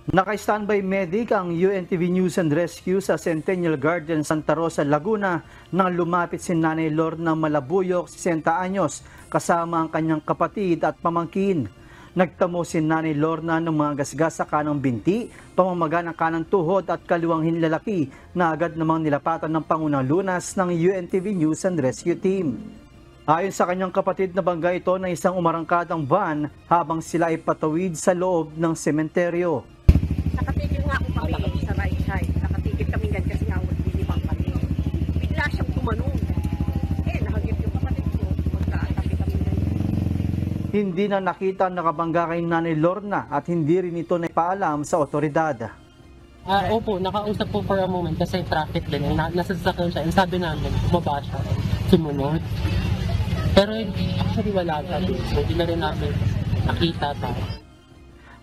Naka-standby medic ang UNTV News and Rescue sa Centennial Garden, Santa Rosa, Laguna nang lumapit si Nanay Lorna Malabuyok, 60 anyos, kasama ang kanyang kapatid at pamangkin. Nagtamo si Nanay Lorna ng mga gasgas sa kanang binti, pamamaga ng kanang tuhod at kaliwang hinlalaki na agad namang nilapatan ng pangunang lunas ng UNTV News and Rescue Team. Ayon sa kanyang kapatid, nabangga ito ng isang umarangkadang van habang sila ay patawid sa loob ng sementeryo. Nakatigil nga ako kami sa right side. Nakatigil kami gan kasi nga lilibang kami. Bigla siyang tumanong. Nahagip yung kapatid ko. Magkaatabi kami ganyan. Hindi na nakita ang nakabangga kay Nanay Lorna at hindi rin ito naipaalam sa otoridad. Opo, nakausap po for a moment kasi traffic din. Nasa sasakyan siya. Sabi namin, bumaba siya. Sumunod. Pero actually wala siya. So hindi na rin namin nakita tayo.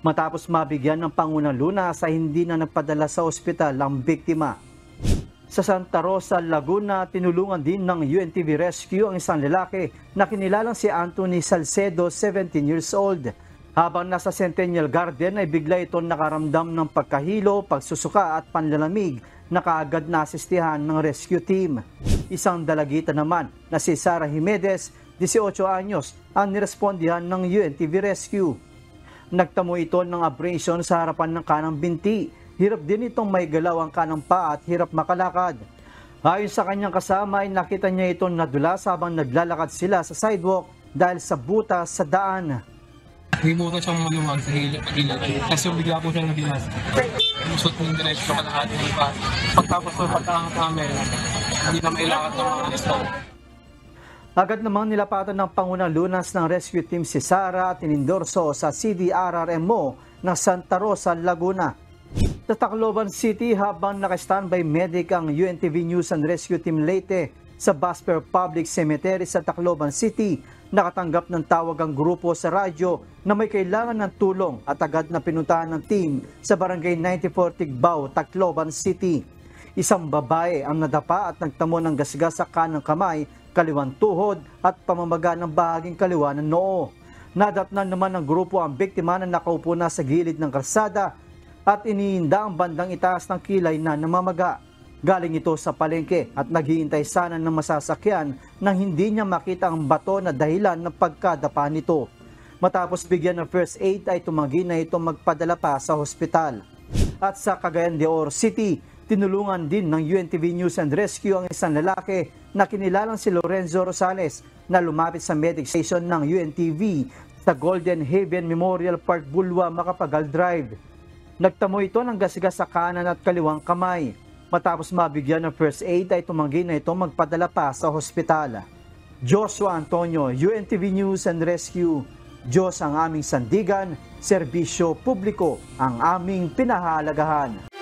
Matapos mabigyan ng pangunang lunas ay hindi na nagpadala sa ospital ang biktima. Sa Santa Rosa, Laguna, tinulungan din ng UNTV Rescue ang isang lalaki na kinilalang si Anthony Salcedo, 17 years old. Habang nasa Centennial Garden ay bigla itong nakaramdam ng pagkahilo, pagsusuka at panlalamig na kaagad naasistihan ng rescue team. Isang dalagita naman na si Sarah Jimenez, 18 anyos, ang nirespondihan ng UNTV Rescue. Nagtamo ito ng abrasion sa harapan ng kanang binti. Hirap din itong may galaw ang kanang paa at hirap makalakad. Ayon sa kanyang kasama ay nakita niya itong nadulas habang naglalakad sila sa sidewalk dahil sa butas sa daan. Himutan siyang maluwag sa hilip. Kasi bigla po siyang nabinas. Musot ng direksyon kalahati ng pa. Pagtapos ng pagkaangat namin, hindi na mailakad ng mga anistan. Agad namang nilapatan ng pangunang lunas ng rescue team si Sara at inindorso sa CDRRMO ng Santa Rosa, Laguna. Sa Tacloban City, habang naka-standby medic ang UNTV News and Rescue Team Leyte sa Basper Public Cemetery sa Tacloban City, nakatanggap ng tawag ang grupo sa radyo na may kailangan ng tulong at agad na pinuntahan ng team sa Barangay 94 Tigbao, Tacloban City. Isang babae ang nadapa at nagtamo ng gasgas sa kanang kamay, kaliwang tuhod at pamamaga ng bahaging kaliwa ng noo. Nadatnan naman ng grupo ang biktima na nakaupo na sa gilid ng kalsada at iniinda ang bandang itaas ng kilay na namamaga. Galing ito sa palengke at naghihintay sana ng masasakyan nang hindi niya makita ang bato na dahilan ng pagkadapa nito. Matapos bigyan ng first aid ay tumanggi na ito magpadala pa sa hospital. At sa Cagayan de Oro City, tinulungan din ng UNTV News and Rescue ang isang lalaki na kinilalang si Lorenzo Rosales na lumapit sa medic station ng UNTV sa Golden Haven Memorial Park, Bulwa, Macapagal Drive. Nagtamo ito ng gasgas sa kanan at kaliwang kamay. Matapos mabigyan ng first aid ay tumanggi na ito magpadala pa sa hospital. Joshua Antonio, UNTV News and Rescue. Diyos ang aming sandigan, serbisyo publiko ang aming pinahahalagahan.